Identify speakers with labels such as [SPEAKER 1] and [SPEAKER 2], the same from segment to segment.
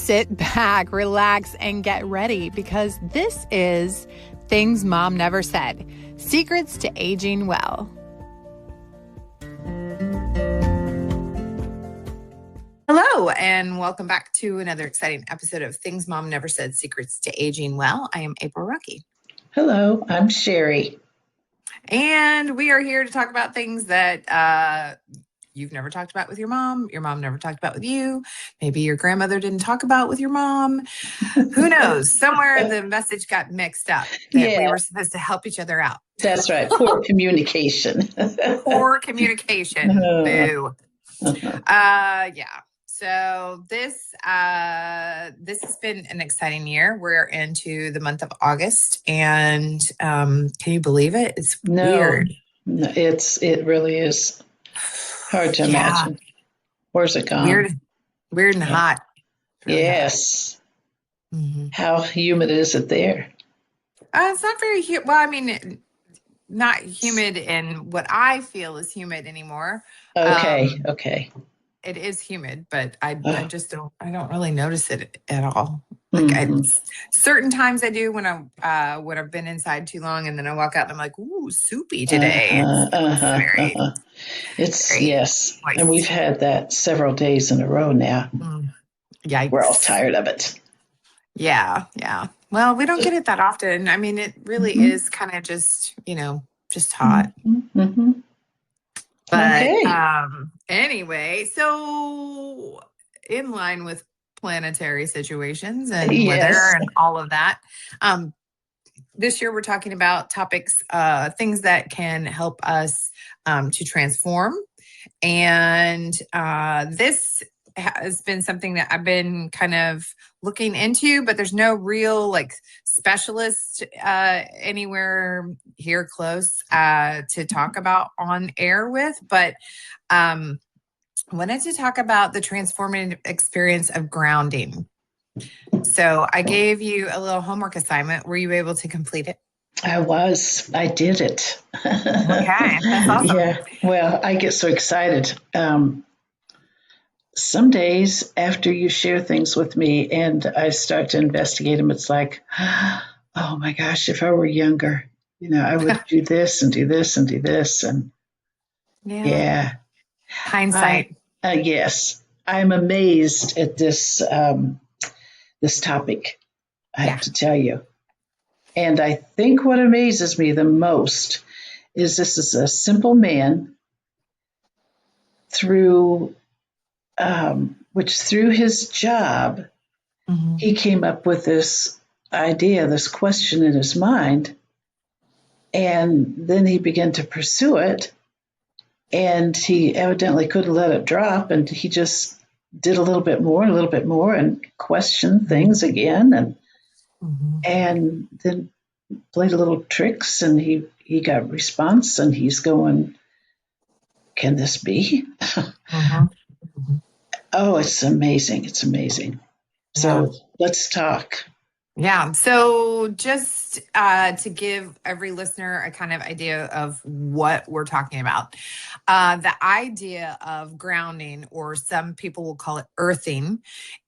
[SPEAKER 1] sit back, relax, and get ready because this is Things Mom Never Said, Secrets to Aging Well. Hello, and welcome back to another exciting episode of Things Mom Never Said, Secrets to Aging Well. I am April Ruckey.
[SPEAKER 2] Hello, I'm Sherry.
[SPEAKER 1] And we are here to talk about things that you've never talked about with your mom never talked about with you, maybe your grandmother didn't talk about with your mom. Who knows? Somewhere the message got mixed up that we were supposed to help each other out.
[SPEAKER 2] That's right. Poor communication.
[SPEAKER 1] Poor communication. Boo. Yeah. So this has been an exciting year. We're into the month of August, and can you believe it? It's weird.
[SPEAKER 2] No, it really is hard to imagine. Where's it gone?
[SPEAKER 1] Weird and hot.
[SPEAKER 2] Really yes. Hot. Mm-hmm. How humid is it there?
[SPEAKER 1] It's not very humid. Well, I mean, not humid in what I feel is humid anymore.
[SPEAKER 2] Okay.
[SPEAKER 1] It is humid, but I don't really notice it at all. Like certain times I do when I've been inside too long, and then I walk out and I'm like, ooh, soupy today.
[SPEAKER 2] It's yes. Moist. And we've had that several days in a row now.
[SPEAKER 1] Yikes.
[SPEAKER 2] We're all tired of it.
[SPEAKER 1] Yeah. Well, we don't get it that often. I mean, it really is kind of just hot.
[SPEAKER 2] Mm-hmm.
[SPEAKER 1] But anyway, so in line with planetary situations and weather and all of that, this year we're talking about topics, things that can help us to transform. And this has been something that I've been kind of looking into, but there's no real specialist anywhere here close to talk about on air with. But wanted to talk about the transformative experience of grounding. So I gave you a little homework assignment. Were you able to complete it?
[SPEAKER 2] I was. I did it.
[SPEAKER 1] Okay, that's awesome.
[SPEAKER 2] Yeah. Well, I get so excited. Some days after you share things with me and I start to investigate them, it's like, oh my gosh, if I were younger, I would do this and do this and do this. And yeah.
[SPEAKER 1] Hindsight.
[SPEAKER 2] Yes. I'm amazed at this, this topic, I have to tell you. And I think what amazes me the most is this is a simple man through his job, he came up with this idea, this question in his mind, and then he began to pursue it, and he evidently couldn't let it drop, and he just did a little bit more, and questioned things again, and then played a little tricks, and he got response, and he's going, can this be? Oh, it's amazing. It's amazing. So let's talk.
[SPEAKER 1] Yeah. So just to give every listener a kind of idea of what we're talking about, the idea of grounding, or some people will call it earthing,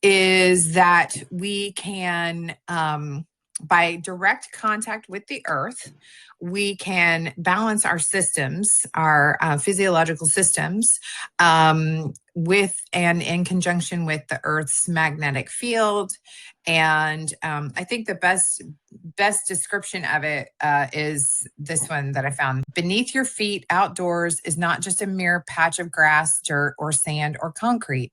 [SPEAKER 1] is that we can, by direct contact with the earth, we can balance our systems, our physiological systems, with and in conjunction with the earth's magnetic field. And I think the best description of it is this one that I found. Beneath your feet outdoors is not just a mere patch of grass, dirt, or sand, or concrete.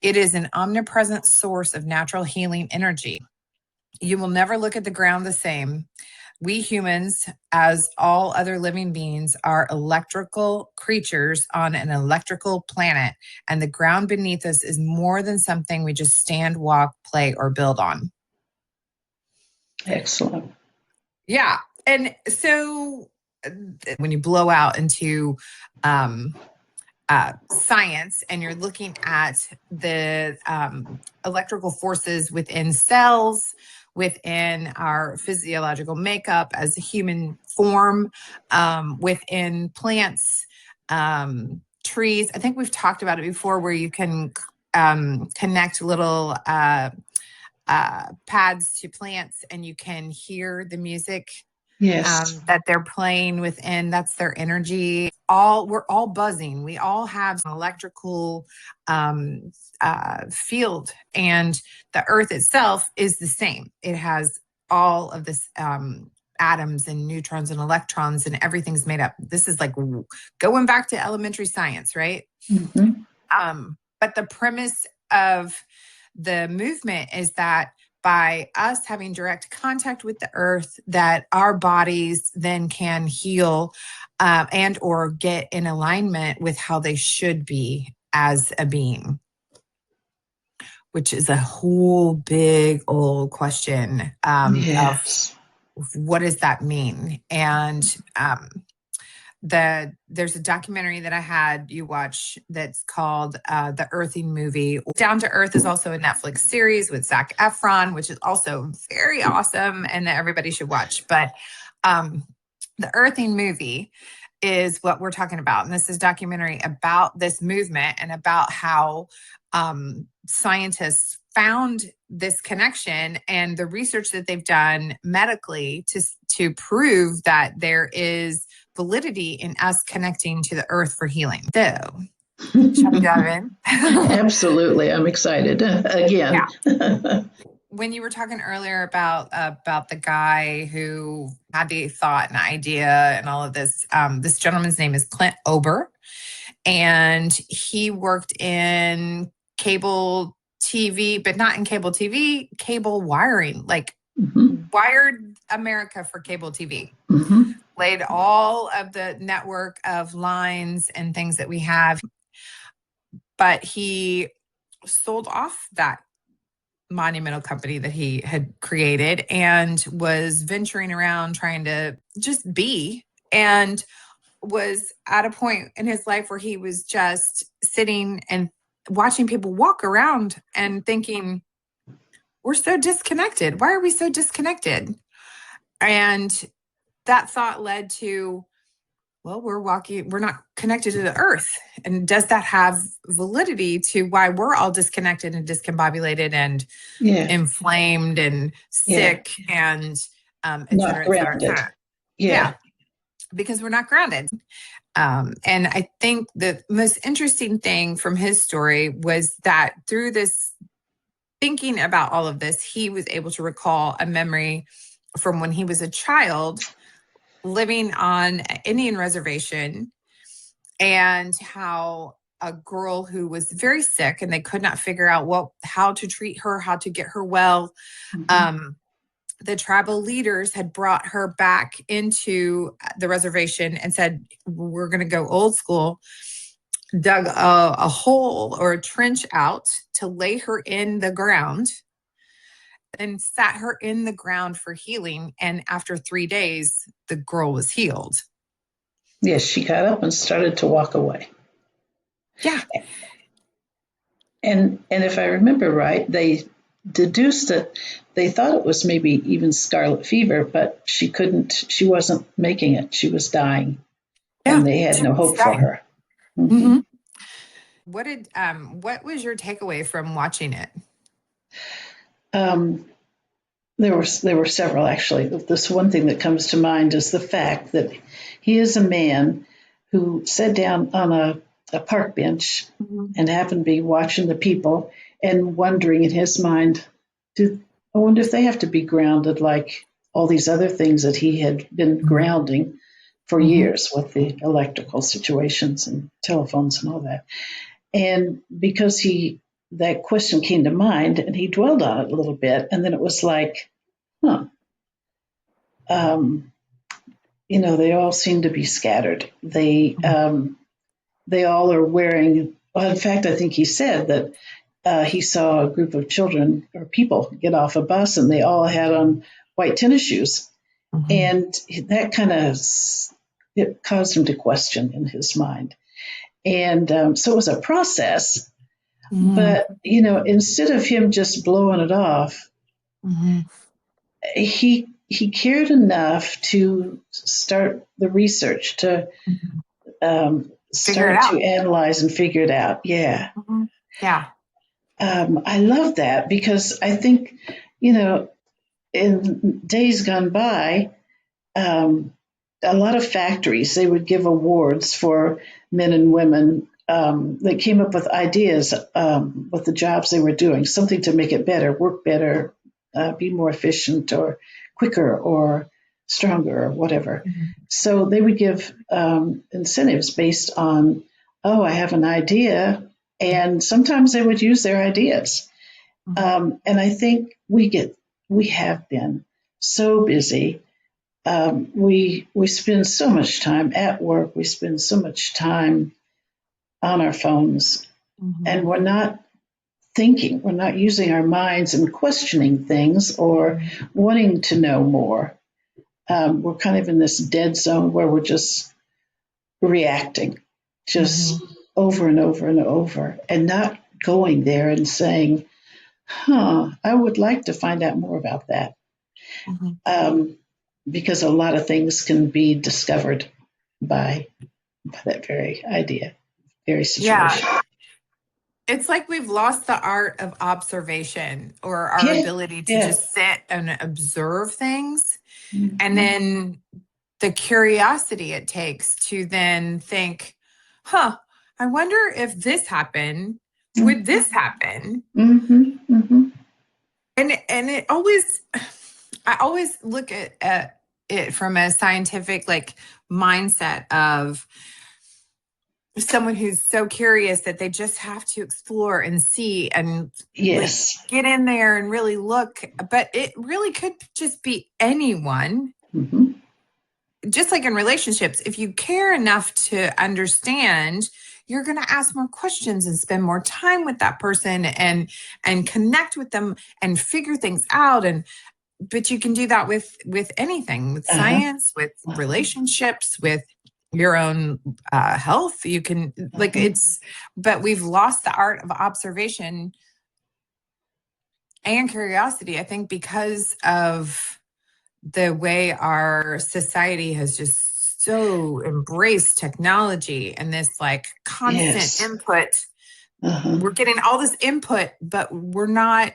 [SPEAKER 1] It is an omnipresent source of natural healing energy. You will never look at the ground the same. We humans, as all other living beings, are electrical creatures on an electrical planet, and the ground beneath us is more than something we just stand, walk, play, or build on.
[SPEAKER 2] Excellent.
[SPEAKER 1] Yeah. And so when you blow out into science and you're looking at the electrical forces within cells, within our physiological makeup as a human form, within plants, trees. I think we've talked about it before, where you can connect little pads to plants, and you can hear the music
[SPEAKER 2] Yes.
[SPEAKER 1] that they're playing within. That's their energy. We're all buzzing. We all have an electrical um, field, and the Earth itself is the same. It has all of this atoms and neutrons and electrons, and everything's made up. This is like going back to elementary science, right?
[SPEAKER 2] Mm-hmm.
[SPEAKER 1] But the premise of the movement is that by us having direct contact with the earth, that our bodies then can heal and or get in alignment with how they should be as a being, which is a whole big old question of
[SPEAKER 2] Yes.
[SPEAKER 1] what does that mean. And there's a documentary that I had you watch that's called the Earthing Movie. Down to Earth is also a Netflix series with Zac Efron, which is also very awesome and that everybody should watch. But the Earthing Movie is what we're talking about. And this is a documentary about this movement and about how scientists found this connection and the research that they've done medically to prove that there is validity in us connecting to the earth for healing. So, shall we dive in?
[SPEAKER 2] Absolutely. I'm excited again.
[SPEAKER 1] Yeah. When you were talking earlier about the guy who had the thought and idea and all of this, this gentleman's name is Clint Ober, and he worked in cable TV, but not in cable TV, cable wiring, like
[SPEAKER 2] Mm-hmm.
[SPEAKER 1] wired America for cable TV.
[SPEAKER 2] Mm-hmm.
[SPEAKER 1] Laid all of the network of lines and things that we have, but he sold off that monumental company that he had created and was venturing around trying to just be, and was at a point in his life where he was just sitting and watching people walk around and thinking, we're so disconnected. Why are we so disconnected? And that thought led to, well, we're not connected to the earth. And does that have validity to why we're all disconnected and discombobulated and
[SPEAKER 2] Yeah.
[SPEAKER 1] inflamed and
[SPEAKER 2] Yeah.
[SPEAKER 1] sick and et
[SPEAKER 2] Not
[SPEAKER 1] cetera, et cetera, et
[SPEAKER 2] grounded.
[SPEAKER 1] cetera?
[SPEAKER 2] Yeah.
[SPEAKER 1] Yeah, because we're not grounded. And I think the most interesting thing from his story was that through this thinking about all of this, he was able to recall a memory from when he was a child living on an Indian reservation, and how a girl who was very sick and they could not figure out how to treat her, how to get her well.
[SPEAKER 2] Mm-hmm.
[SPEAKER 1] The tribal leaders had brought her back into the reservation and said, we're going to go old school, dug a hole or a trench out to lay her in the ground and sat her in the ground for healing. And after 3 days, the girl was healed.
[SPEAKER 2] Yes, she got up and started to walk away.
[SPEAKER 1] Yeah.
[SPEAKER 2] And if I remember right, they deduced that they thought it was maybe even scarlet fever, but she wasn't making it. She was dying.
[SPEAKER 1] Yeah.
[SPEAKER 2] And they had no hope for her. Mm-hmm.
[SPEAKER 1] Mm-hmm. What was your takeaway from watching it?
[SPEAKER 2] Um, there were several actually. This one thing that comes to mind is the fact that he is a man who sat down on a park bench
[SPEAKER 1] Mm-hmm.
[SPEAKER 2] and happened to be watching the people and wondering in his mind, I wonder if they have to be grounded like all these other things that he had been grounding for
[SPEAKER 1] Mm-hmm.
[SPEAKER 2] years with the electrical situations and telephones and all that. And because that question came to mind and he dwelled on it a little bit, and then it was like, huh, um, they all seem to be scattered. They all are wearing, well, in fact, I think he said that he saw a group of children or people get off a bus and they all had on white tennis shoes.
[SPEAKER 1] Mm-hmm.
[SPEAKER 2] And that kind of it caused him to question in his mind. And so it was a process.
[SPEAKER 1] Mm-hmm.
[SPEAKER 2] But, instead of him just blowing it off,
[SPEAKER 1] Mm-hmm.
[SPEAKER 2] he cared enough to start the research, to
[SPEAKER 1] Figure it
[SPEAKER 2] start
[SPEAKER 1] out.
[SPEAKER 2] to analyze and figure it out. Yeah.
[SPEAKER 1] Mm-hmm. Yeah.
[SPEAKER 2] I love that because I think, in days gone by, um, a lot of factories, they would give awards for men and women that came up with ideas with the jobs they were doing, something to make it better, work better, be more efficient or quicker or stronger or whatever.
[SPEAKER 1] Mm-hmm.
[SPEAKER 2] So they would give incentives based on, oh, I have an idea. And sometimes they would use their ideas. And I think we have been so busy. We spend so much time at work. We spend so much time on our phones, and we're not thinking. We're not using our minds and questioning things or wanting to know more. We're kind of in this dead zone where we're just reacting, just over and over and over, and not going there and saying, I would like to find out more about that. Because a lot of things can be discovered by that very idea, very situation.
[SPEAKER 1] Yeah. It's like we've lost the art of observation or our
[SPEAKER 2] Yeah,
[SPEAKER 1] ability to
[SPEAKER 2] yeah.
[SPEAKER 1] just sit and observe things. And then the curiosity it takes to then think, I wonder if this happened, would this happen? And it always, I always look at it from a scientific like mindset of someone who's so curious that they just have to explore and see and like
[SPEAKER 2] Yes.
[SPEAKER 1] get in there and really look. But it really could just be anyone. Just like in relationships, if you care enough to understand, you're going to ask more questions and spend more time with that person and connect with them and figure things out. And but you can do that with anything, with science, with relationships, with your own health. You can like but we've lost the art of observation and curiosity, I think, because of the way our society has just so embraced technology and this like constant input. We're getting all this input, but we're not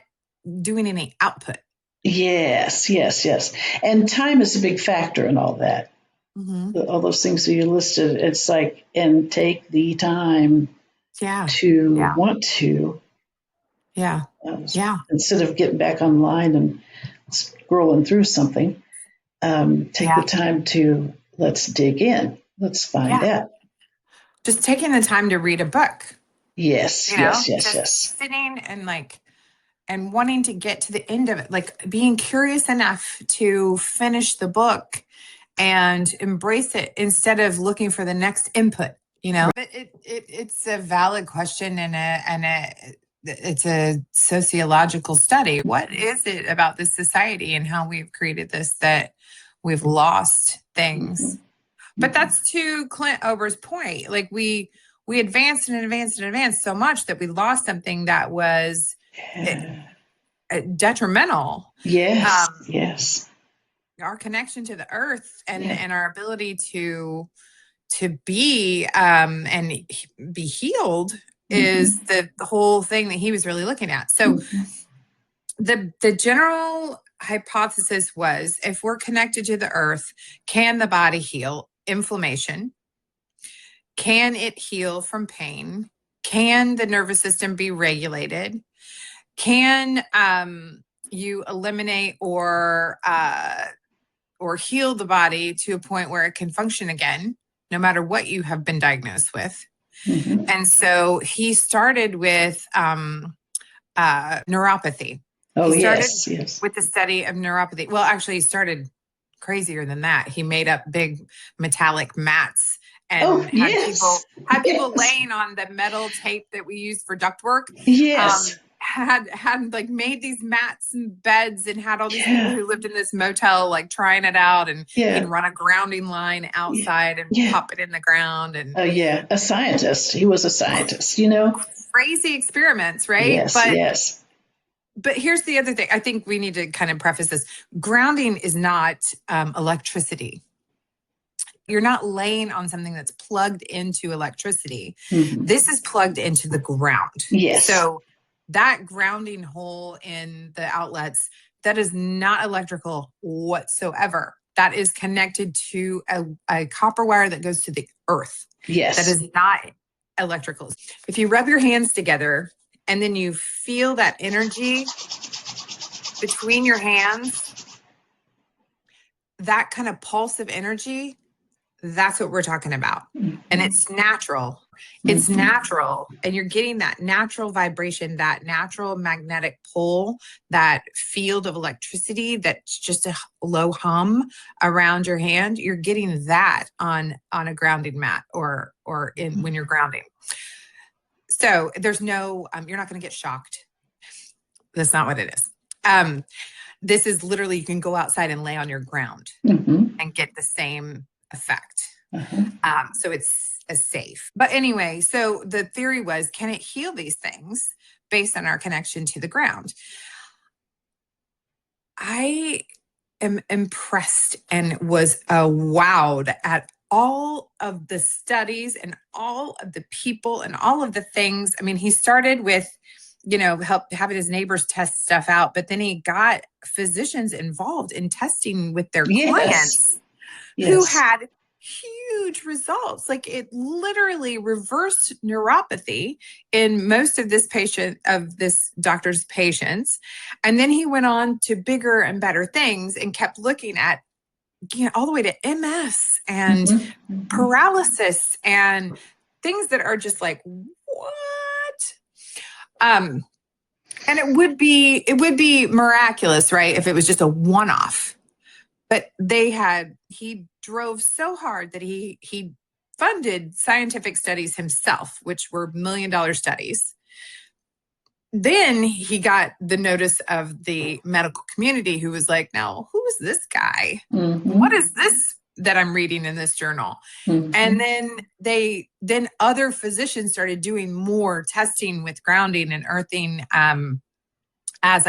[SPEAKER 1] doing any output.
[SPEAKER 2] Yes. And time is a big factor in all that. All those things that you listed, it's like, and take the time to want to. Instead of getting back online and scrolling through something, take the time to let's dig in. Let's find out.
[SPEAKER 1] Just taking the time to read a book.
[SPEAKER 2] Yes.
[SPEAKER 1] Sitting and like, and wanting to get to the end of it, like being curious enough to finish the book and embrace it instead of looking for the next input, But it's a valid question and it's a sociological study. What is it about this society and how we've created this that we've lost things? But that's to Clint Ober's point. Like we advanced and advanced and advanced so much that we lost something that was detrimental.
[SPEAKER 2] Yes.
[SPEAKER 1] Our connection to the earth and our ability to be and be healed is the whole thing that he was really looking at. So the general hypothesis was, if we're connected to the earth, can the body heal inflammation? Can it heal from pain? Can the nervous system be regulated? Can you eliminate or heal the body to a point where it can function again, no matter what you have been diagnosed with? And so he started with neuropathy. He started with the study of neuropathy. Well, actually, he started crazier than that. He made up big metallic mats and had people laying on the metal tape that we use for ductwork. Had like made these mats and beds and had all these people who lived in this motel like trying it out, and he'd run a grounding line outside and pop it in the ground. And
[SPEAKER 2] a scientist. He was a scientist,
[SPEAKER 1] crazy experiments, right? But here's the other thing. I think we need to kind of preface this. Grounding is not electricity. You're not laying on something that's plugged into electricity. This is plugged into the ground. So that grounding hole in the outlets, that is not electrical whatsoever. That is connected to a copper wire that goes to the earth.
[SPEAKER 2] Yes.
[SPEAKER 1] That is not electrical. If you rub your hands together and then you feel that energy between your hands, that kind of pulse of energy, that's what we're talking about. Mm-hmm. And it's natural. It's mm-hmm. natural. And you're getting that natural vibration, that natural magnetic pull, that field of electricity that's just a low hum around your hand. You're getting that on a grounding mat or in when you're grounding. So there's no, you're not going to get shocked. That's not what it is. This is literally, you can go outside and lay on your ground mm-hmm. and get the same effect. Uh-huh. So it's safe. But anyway, so the theory was, can it heal these things based on our connection to the ground? I am impressed and was wowed at all of the studies and all of the people and all of the things. I mean, he started with, having his neighbors test stuff out, but then he got physicians involved in testing with their clients who had huge results. Like, it literally reversed neuropathy in most of this doctor's patients. And then he went on to bigger and better things and kept looking at, all the way to MS and mm-hmm. paralysis and things that are just like, what? And it would be miraculous, right, if it was just a one-off. But he drove so hard that he funded scientific studies himself, which were $1 million studies. Then he got the notice of the medical community, who was like, now, who is this guy? Mm-hmm. What is this that I'm reading in this journal? Mm-hmm. And then other physicians started doing more testing with grounding and earthing as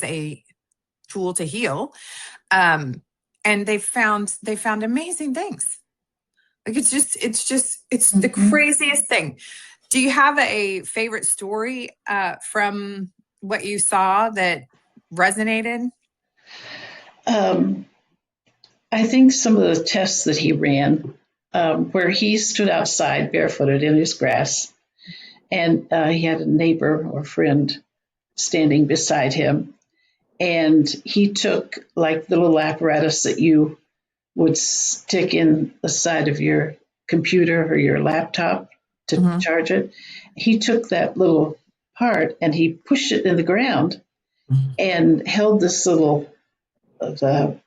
[SPEAKER 1] a tool to heal. And they found amazing things. Like, it's mm-hmm. the craziest thing. Do you have a favorite story from what you saw that resonated?
[SPEAKER 2] I think some of the tests that he ran, where he stood outside barefooted in his grass, and he had a neighbor or friend standing beside him. And he took, like, the little apparatus that you would stick in the side of your computer or your laptop to mm-hmm. charge it. He took that little part and he pushed it in the ground mm-hmm. and held this little, the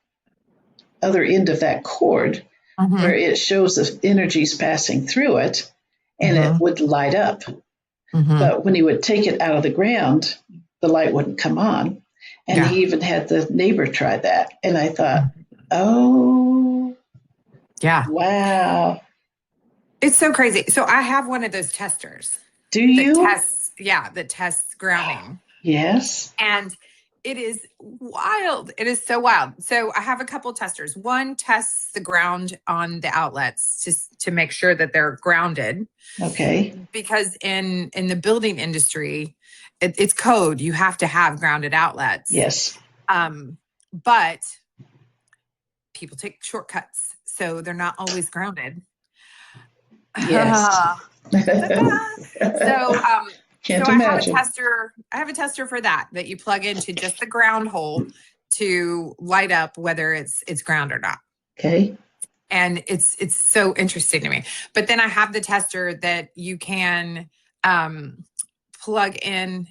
[SPEAKER 2] other end of that cord mm-hmm. where it shows the energies passing through it, and mm-hmm. it would light up. Mm-hmm. But when he would take it out of the ground, the light wouldn't come on. And he even had the neighbor try that. And I thought, oh,
[SPEAKER 1] yeah,
[SPEAKER 2] wow.
[SPEAKER 1] It's so crazy. So I have one of those testers.
[SPEAKER 2] Do you?
[SPEAKER 1] That tests grounding.
[SPEAKER 2] Yes.
[SPEAKER 1] And it is wild. It is so wild. So I have a couple testers. One tests the ground on the outlets to make sure that they're grounded.
[SPEAKER 2] Okay.
[SPEAKER 1] Because in the building industry, it's code. You have to have grounded outlets.
[SPEAKER 2] Yes.
[SPEAKER 1] But people take shortcuts, so they're not always grounded.
[SPEAKER 2] Yes.
[SPEAKER 1] So
[SPEAKER 2] Can't
[SPEAKER 1] so
[SPEAKER 2] imagine.
[SPEAKER 1] I have a tester for that you plug into just the ground hole to light up whether it's ground or not.
[SPEAKER 2] Okay.
[SPEAKER 1] And it's so interesting to me. But then I have the tester that you can plug in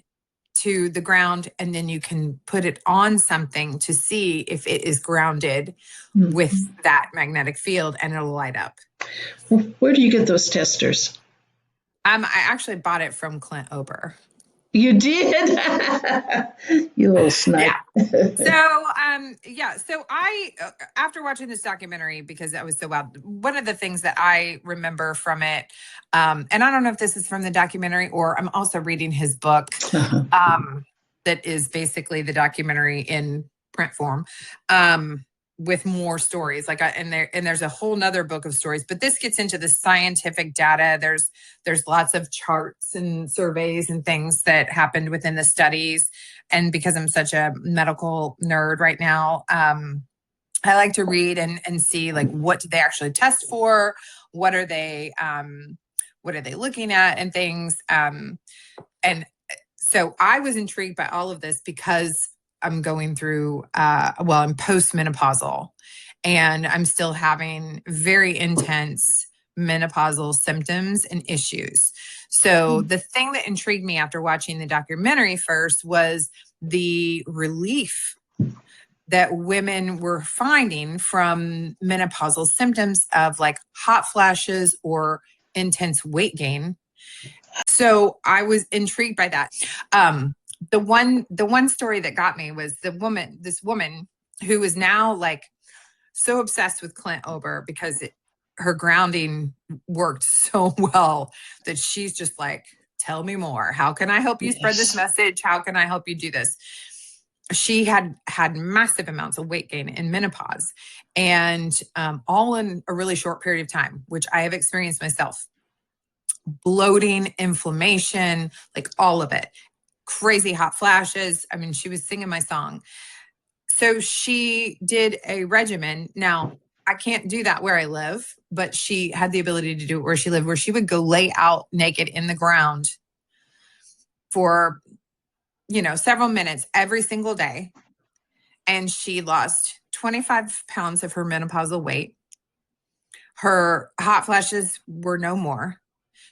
[SPEAKER 1] to the ground, and then you can put it on something to see if it is grounded mm-hmm. with that magnetic field, and it'll light up.
[SPEAKER 2] Where do you get those testers?
[SPEAKER 1] I actually bought it from Clint Ober.
[SPEAKER 2] You did? You little snipe.
[SPEAKER 1] Yeah. So I, after watching this documentary, because that was so wild, one of the things that I remember from it, and I don't know if this is from the documentary or I'm also reading his book, that is basically the documentary in print form. with more stories. And there's a whole nother book of stories, but this gets into the scientific data. There's lots of charts and surveys and things that happened within the studies. And because I'm such a medical nerd right now, I like to read and see like, what did they actually test for? What are they looking at and things? And so I was intrigued by all of this because I'm going through, I'm postmenopausal, and I'm still having very intense menopausal symptoms and issues. So the thing that intrigued me after watching the documentary first was the relief that women were finding from menopausal symptoms of like hot flashes or intense weight gain. So I was intrigued by that. The one story that got me was this woman who is now like so obsessed with Clint Ober because her grounding worked so well that she's just like, tell me more. How can I help you spread this message? How can I help you do this? She had massive amounts of weight gain in menopause, and all in a really short period of time, which I have experienced myself. Bloating, inflammation, like all of it. Crazy hot flashes. I mean, she was singing my song. So she did a regimen. Now, I can't do that where I live, but she had the ability to do it where she lived, where she would go lay out naked in the ground for, several minutes every single day. And she lost 25 pounds of her menopausal weight. Her hot flashes were no more.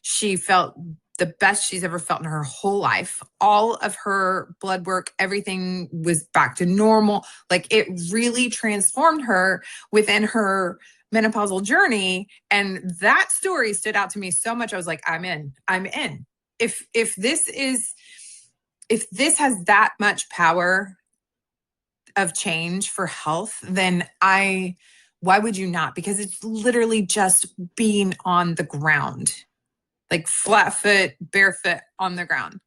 [SPEAKER 1] She felt the best she's ever felt in her whole life. All of her blood work, everything was back to normal. Like, it really transformed her within her menopausal journey. And that story stood out to me so much. I was like, I'm in. If this has that much power of change for health, then why would you not? Because it's literally just being on the ground, like flat foot, barefoot on the ground.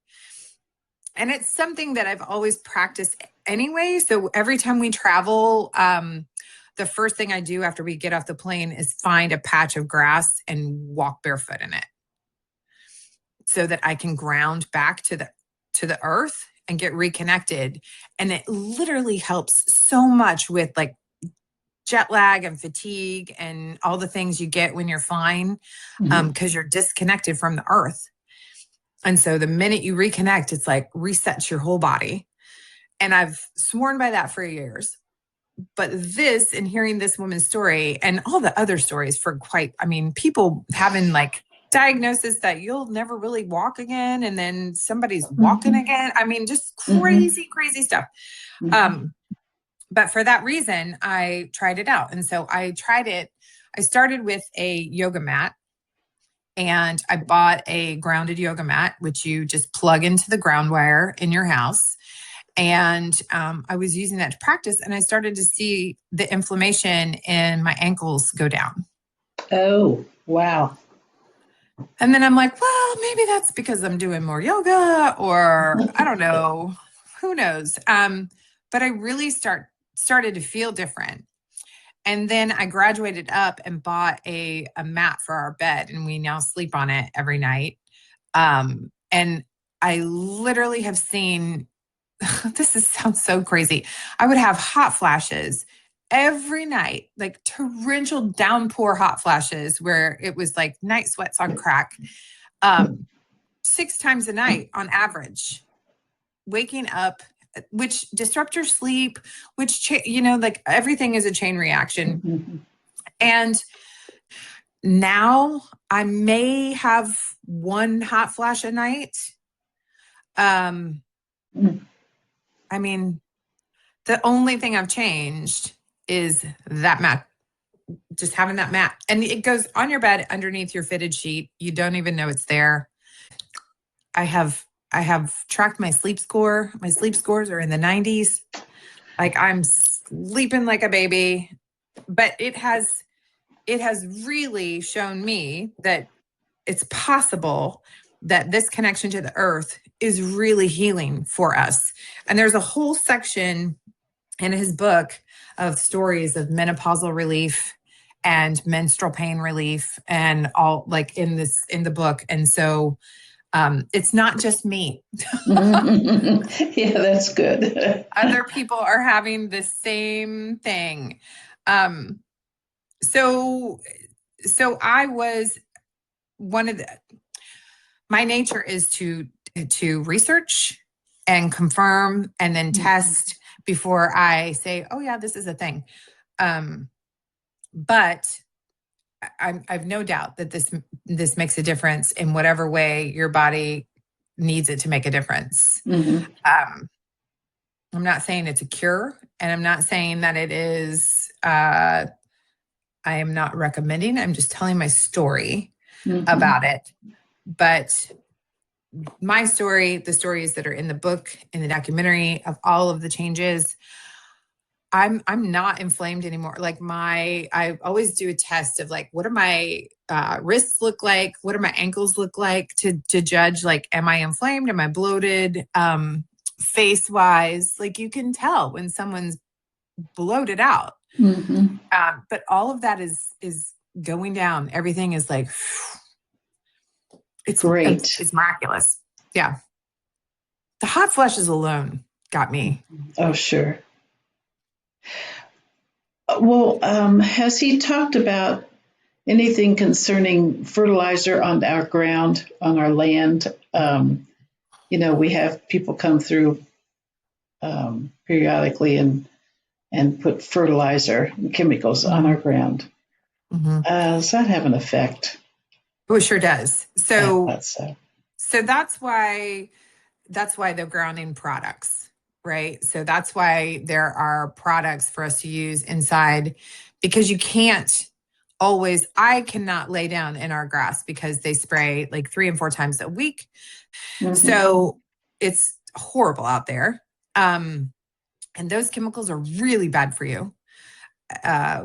[SPEAKER 1] And it's something that I've always practiced anyway. So every time we travel, the first thing I do after we get off the plane is find a patch of grass and walk barefoot in it so that I can ground back to the earth and get reconnected. And it literally helps so much with like jet lag and fatigue and all the things you get when you're flying, because you're disconnected from the earth. And so the minute you reconnect, it's like resets your whole body. And I've sworn by that for years. But this, and hearing this woman's story and all the other stories people having like diagnosis that you'll never really walk again, and then somebody's walking again. I mean, just crazy stuff. But for that reason, I tried it out. And so I tried it. I started with a yoga mat, and I bought a grounded yoga mat, which you just plug into the ground wire in your house. And I was using that to practice, and I started to see the inflammation in my ankles go down.
[SPEAKER 2] Oh, wow.
[SPEAKER 1] And then I'm like, well, maybe that's because I'm doing more yoga, or I don't know, who knows? But I really started to feel different. And then I graduated up and bought a mat for our bed, and we now sleep on it every night. And I literally have seen, sounds so crazy. I would have hot flashes every night, like torrential downpour hot flashes where it was like night sweats on crack, 6 times a night on average, waking up, which disrupt your sleep, which, like everything is a chain reaction. And now I may have one hot flash a night. I mean, the only thing I've changed is that mat, just having that mat. And it goes on your bed underneath your fitted sheet. You don't even know it's there. I have tracked my sleep score. My sleep scores are in the 90s. Like, I'm sleeping like a baby. But it has really shown me that it's possible that this connection to the earth is really healing for us. And there's a whole section in his book of stories of menopausal relief and menstrual pain relief and all like in the book. And so it's not just me.
[SPEAKER 2] Yeah, that's good.
[SPEAKER 1] Other people are having the same thing. Um, so I was one of the, my nature is to research and confirm and then test before I say, oh yeah, this is a thing. But I've no doubt that this makes a difference in whatever way your body needs it to make a difference. I'm not saying it's a cure, and I'm not saying that it is. I am not recommending. I'm just telling my story about it. But my story, the stories that are in the book, in the documentary, of all of the changes, I'm not inflamed anymore. Like I always do a test of like, what do my wrists look like? What do my ankles look like to judge, like, am I inflamed? Am I bloated? Face wise, like you can tell when someone's bloated out. But all of that is going down. Everything is like, it's
[SPEAKER 2] great.
[SPEAKER 1] It's miraculous. Yeah. The hot flushes alone got me.
[SPEAKER 2] Oh, sure. Well, has he talked about anything concerning fertilizer on our ground, on our land? We have people come through periodically and put fertilizer and chemicals on our ground. Does that have an effect?
[SPEAKER 1] Oh, it sure does. So that's why the grounding products, right? So that's why there are products for us to use inside, because you can't always, I cannot lay down in our grass because they spray like 3 and 4 times a week. So it's horrible out there. And those chemicals are really bad for you,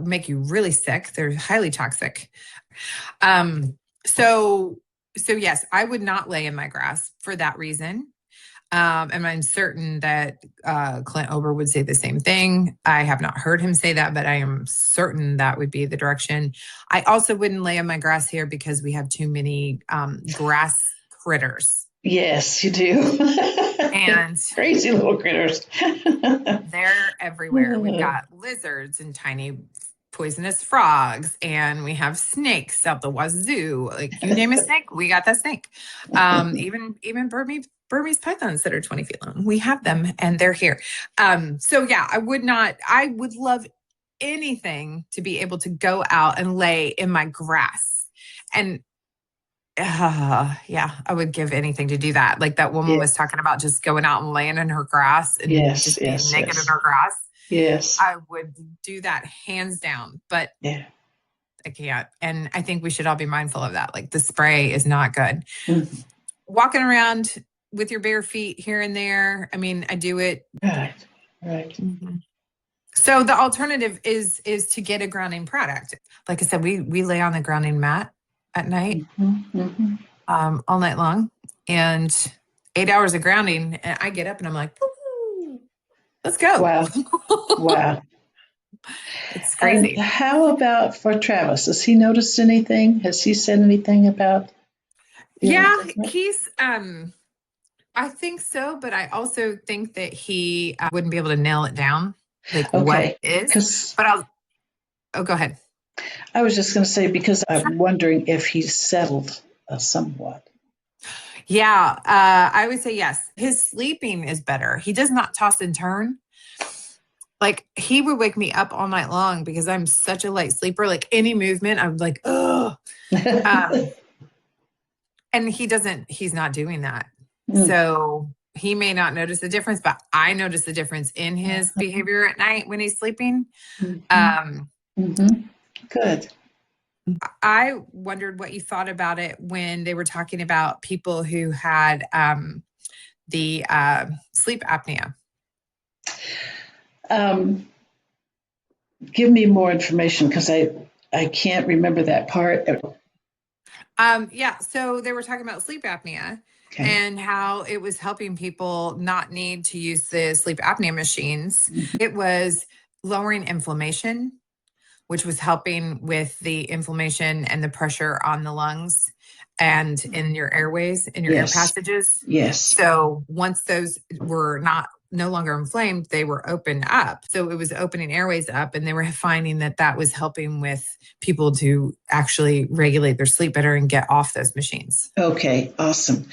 [SPEAKER 1] make you really sick. They're highly toxic. So yes, I would not lay in my grass for that reason. And I'm certain that Clint Ober would say the same thing. I have not heard him say that, but I am certain that would be the direction. I also wouldn't lay on my grass here because we have too many grass critters.
[SPEAKER 2] Yes, you do.
[SPEAKER 1] And
[SPEAKER 2] crazy little critters.
[SPEAKER 1] They're everywhere. We've got lizards and tiny poisonous frogs, and we have snakes out the wazoo. Like, you name a snake, we got that snake. Even Burmese pythons that are 20 feet long. We have them, and they're here. So yeah, I would love anything to be able to go out and lay in my grass. And yeah, I would give anything to do that. Like that woman was talking about, just going out and laying in her grass and just being naked in her grass.
[SPEAKER 2] Yes.
[SPEAKER 1] I would do that hands down, but I can't. And I think we should all be mindful of that. Like, the spray is not good. Walking around with your bare feet here and there. I mean, I do it.
[SPEAKER 2] Right.
[SPEAKER 1] So the alternative is to get a grounding product. Like I said, we lay on the grounding mat at night, all night long, and 8 hours of grounding. And I get up and I'm like, woo, let's go.
[SPEAKER 2] Wow.
[SPEAKER 1] It's crazy.
[SPEAKER 2] And how about for Travis? Has he noticed anything? Has he said anything about?
[SPEAKER 1] Yeah, he's, I think so, but I also think that he wouldn't be able to nail it down. Like, what is, but go ahead.
[SPEAKER 2] I was just going to say, because I'm wondering if he's settled somewhat.
[SPEAKER 1] Yeah, I would say yes. His sleeping is better. He does not toss and turn. Like, he would wake me up all night long because I'm such a light sleeper. Like, any movement, I'm like, ugh. And he's not doing that. So he may not notice the difference, but I notice the difference in his behavior at night when he's sleeping.
[SPEAKER 2] Good.
[SPEAKER 1] I wondered what you thought about it when they were talking about people who had the sleep apnea.
[SPEAKER 2] Give me more information, because I can't remember that part.
[SPEAKER 1] Yeah, so they were talking about sleep apnea and how it was helping people not need to use the sleep apnea machines. It was lowering inflammation, which was helping with the inflammation and the pressure on the lungs and in your airways, in your air
[SPEAKER 2] Yes.
[SPEAKER 1] passages.
[SPEAKER 2] Yes.
[SPEAKER 1] So once those were no longer inflamed, they were opened up. So it was opening airways up, and they were finding that that was helping with people to actually regulate their sleep better and get off those machines.
[SPEAKER 2] Okay, awesome.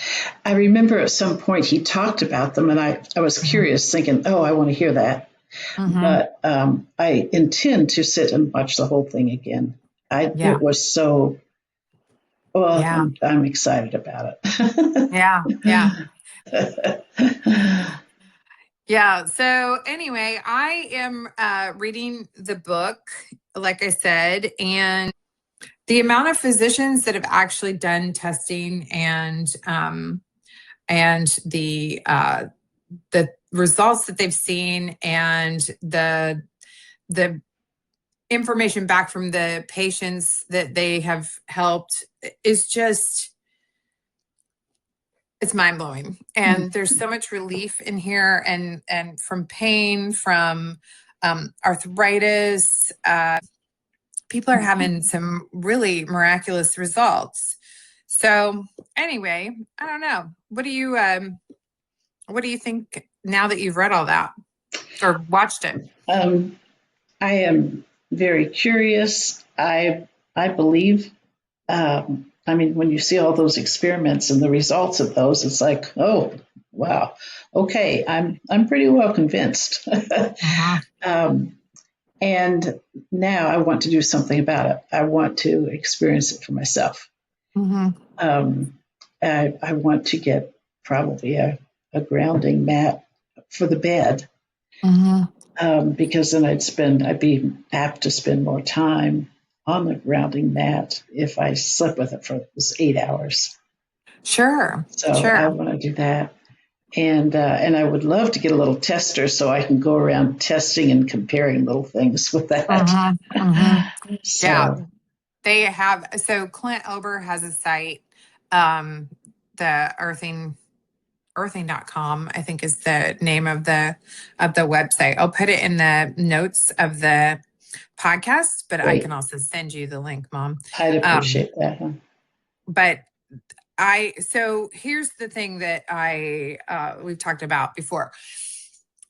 [SPEAKER 2] I remember at some point he talked about them, and I was curious, thinking, oh, I want to hear that. But I intend to sit and watch the whole thing again. It was so, well, I'm excited about it.
[SPEAKER 1] Yeah. So anyway, I am reading the book, like I said, and the amount of physicians that have actually done testing and the results that they've seen and the information back from the patients that they have helped is just, it's mind-blowing. And there's so much relief in here, and from pain, from arthritis. People are having some really miraculous results. So anyway, I don't know. What do you think now that you've read all that or watched it?
[SPEAKER 2] I am very curious. I believe. I mean, when you see all those experiments and the results of those, it's like, oh, wow, okay, I'm pretty well convinced. And now I want to do something about it. I want to experience it for myself. I want to get probably a grounding mat for the bed. Because then I'd be apt to spend more time on the grounding mat if I slept with it for 8 hours.
[SPEAKER 1] Sure.
[SPEAKER 2] So I want to do that. And I would love to get a little tester so I can go around testing and comparing little things with that. So.
[SPEAKER 1] Yeah. They have, so Clint Ober has a site, the earthing.com, I think is the name of the website. I'll put it in the notes of the podcast, but great. I can also send you the link, Mom.
[SPEAKER 2] I'd appreciate that. Huh?
[SPEAKER 1] But so here's the thing that we've talked about before.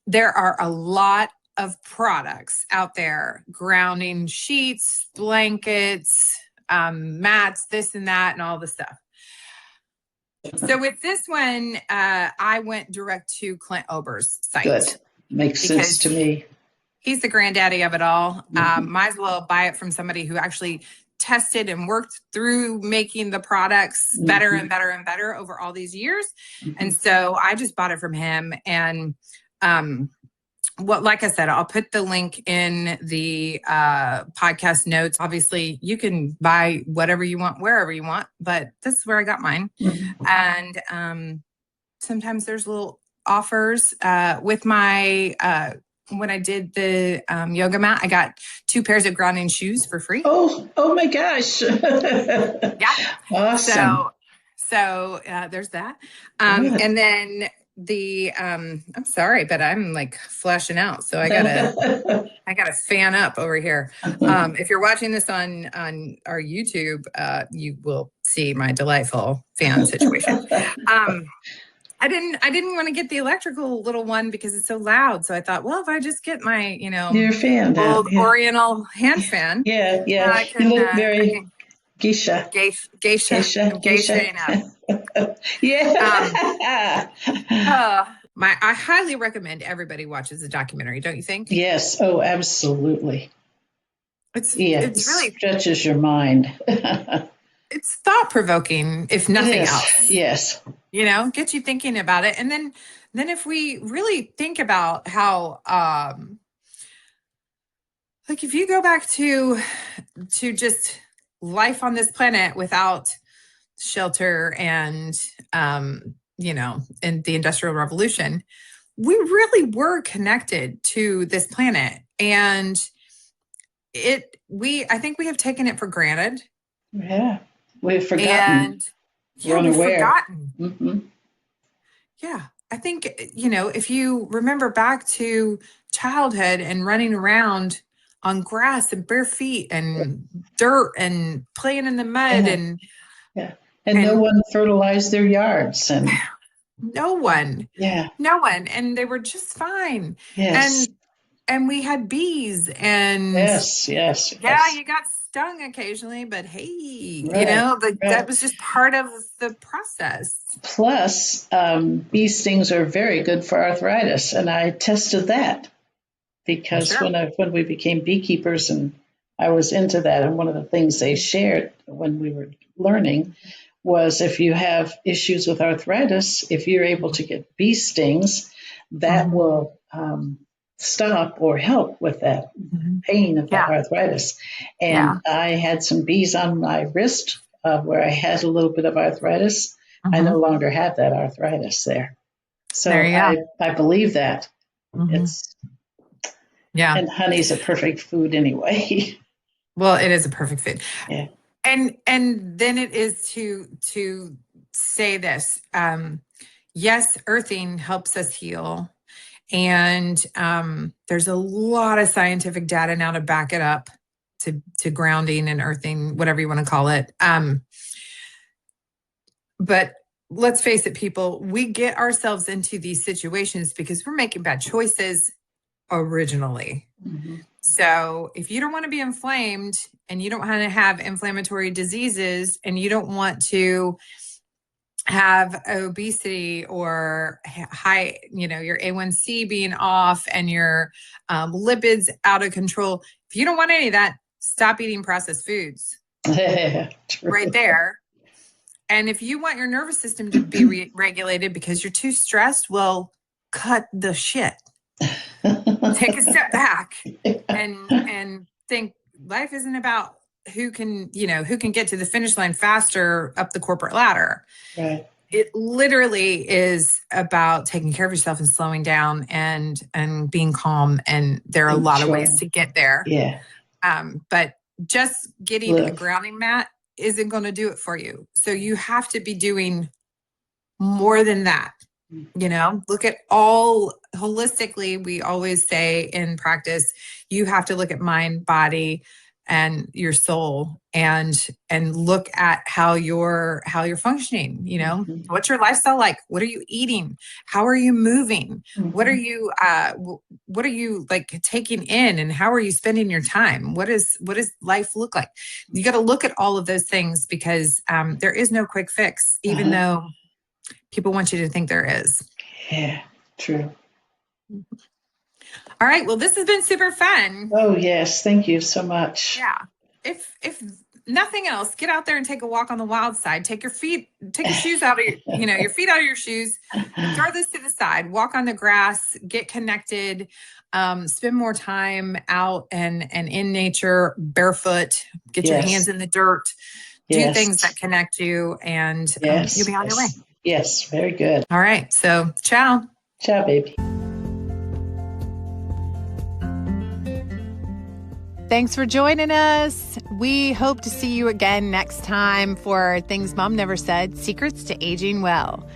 [SPEAKER 1] There are a lot of products out there, grounding sheets, blankets, mats, this and that, and all the stuff. So with this one, I went direct to Clint Ober's site.
[SPEAKER 2] Good. Makes sense to me.
[SPEAKER 1] He's the granddaddy of it all. Might as well buy it from somebody who actually tested and worked through making the products better and better and better over all these years. And so I just bought it from him. And like I said, I'll put the link in the podcast notes. Obviously, you can buy whatever you want, wherever you want, but this is where I got mine. And sometimes there's little offers with my when I did the yoga mat, I got 2 pairs of grounding shoes for free.
[SPEAKER 2] Oh my gosh.
[SPEAKER 1] Yeah.
[SPEAKER 2] Awesome.
[SPEAKER 1] So there's that. And then I'm sorry, but I'm like flashing out. So I gotta fan up over here. If you're watching this on our YouTube, you will see my delightful fan situation. I didn't want to get the electrical little one because it's so loud. So I thought, well, if I just get my,
[SPEAKER 2] your fan,
[SPEAKER 1] old Oriental hand fan.
[SPEAKER 2] Yeah. You look very geisha.
[SPEAKER 1] Geisha.
[SPEAKER 2] Yeah.
[SPEAKER 1] I highly recommend everybody watches the documentary, don't you think?
[SPEAKER 2] Yes. Oh, absolutely.
[SPEAKER 1] It's
[SPEAKER 2] really stretches your mind.
[SPEAKER 1] It's thought-provoking, if nothing else.
[SPEAKER 2] Yes.
[SPEAKER 1] Get you thinking about it. And then if we really think about how, like if you go back to just life on this planet without shelter and, and the Industrial Revolution, we really were connected to this planet. And I think we have taken it for granted.
[SPEAKER 2] Yeah. We've forgotten.
[SPEAKER 1] And we've forgotten.
[SPEAKER 2] Mm-hmm.
[SPEAKER 1] Yeah. I think, if you remember back to childhood and running around on grass and bare feet and dirt and playing in the mud
[SPEAKER 2] Yeah.
[SPEAKER 1] and
[SPEAKER 2] Yeah. And no
[SPEAKER 1] and
[SPEAKER 2] one fertilized their yards. And
[SPEAKER 1] no one,
[SPEAKER 2] yeah.
[SPEAKER 1] no one, and they were just fine.
[SPEAKER 2] Yes.
[SPEAKER 1] And we had bees and
[SPEAKER 2] Yes. Yes.
[SPEAKER 1] yeah,
[SPEAKER 2] Yes.
[SPEAKER 1] you got stung occasionally, but hey,
[SPEAKER 2] Right.
[SPEAKER 1] that
[SPEAKER 2] Right.
[SPEAKER 1] was just part of the process.
[SPEAKER 2] Plus, bee stings are very good for arthritis. And I tested that
[SPEAKER 1] I'm
[SPEAKER 2] because
[SPEAKER 1] sure.
[SPEAKER 2] when we became beekeepers and I was into that, and one of the things they shared when we were learning was if you have issues with arthritis, if you're able to get bee stings, that
[SPEAKER 1] Mhm.
[SPEAKER 2] will stop or help with that
[SPEAKER 1] Mhm.
[SPEAKER 2] pain of that
[SPEAKER 1] Yeah.
[SPEAKER 2] arthritis.
[SPEAKER 1] Yeah.
[SPEAKER 2] And I had some bees on my wrist where I had a little bit of arthritis. I no
[SPEAKER 1] Hmm.
[SPEAKER 2] longer have that arthritis there.
[SPEAKER 1] There
[SPEAKER 2] So
[SPEAKER 1] you go.
[SPEAKER 2] I believe that
[SPEAKER 1] Hmm.
[SPEAKER 2] it's,
[SPEAKER 1] Yeah.
[SPEAKER 2] and honey's a perfect food anyway.
[SPEAKER 1] Well, it is a perfect fit.
[SPEAKER 2] Yeah.
[SPEAKER 1] And then it is to say this. Yes, earthing helps us heal. And there's a lot of scientific data now to back it up, to grounding and earthing, whatever you want to call it. But let's face it, people, we get ourselves into these situations because we're making bad choices originally.
[SPEAKER 2] Mm-hmm.
[SPEAKER 1] So if you don't want to be inflamed and you don't want to have inflammatory diseases and you don't want to have obesity or high, your A1C being off and your lipids out of control, if you don't want any of that, stop eating processed foods right
[SPEAKER 2] True.
[SPEAKER 1] there. And if you want your nervous system to be regulated because you're too stressed, well, cut the shit. Take a step back and think life isn't about who can get to the finish line faster up the corporate ladder.
[SPEAKER 2] Right.
[SPEAKER 1] It literally is about taking care of yourself and slowing down and being calm. And there are a lot of ways
[SPEAKER 2] Enjoying.
[SPEAKER 1] to get there.
[SPEAKER 2] Yeah.
[SPEAKER 1] But just getting a
[SPEAKER 2] Live.
[SPEAKER 1] grounding mat isn't going to do it for you. So you have to be doing more than that. Look at all holistically. We always say in practice, you have to look at mind, body, and your soul, and look at how you're functioning.
[SPEAKER 2] Mm-hmm.
[SPEAKER 1] What's your lifestyle like? What are you eating? How are you moving? What are
[SPEAKER 2] Mm-hmm.
[SPEAKER 1] you like taking in, and how are you spending your time? What does life look like? You got to look at all of those things because there is no quick fix, even
[SPEAKER 2] Uh-huh.
[SPEAKER 1] though people want you to think there is.
[SPEAKER 2] Yeah. True.
[SPEAKER 1] All right. Well, this has been super fun.
[SPEAKER 2] Oh yes. Thank you so much.
[SPEAKER 1] Yeah. If nothing else, get out there and take a walk on the wild side. Take your shoes out of your feet out of your shoes. Throw this to the side. Walk on the grass. Get connected. Spend more time out and in nature, barefoot. Get your hands
[SPEAKER 2] Yes.
[SPEAKER 1] in the dirt. Do things that
[SPEAKER 2] Yes.
[SPEAKER 1] connect you, and you'll
[SPEAKER 2] Yes.
[SPEAKER 1] be on your way.
[SPEAKER 2] Yes. Yes. Very good.
[SPEAKER 1] All right. So, ciao.
[SPEAKER 2] Ciao, baby.
[SPEAKER 3] Thanks for joining us. We hope to see you again next time for Things Mom Never Said, Secrets to Aging Well.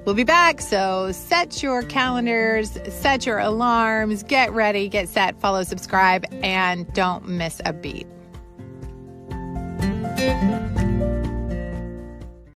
[SPEAKER 3] We'll be back, so set your calendars, set your alarms, get ready, get set, follow, subscribe, and don't miss a beat.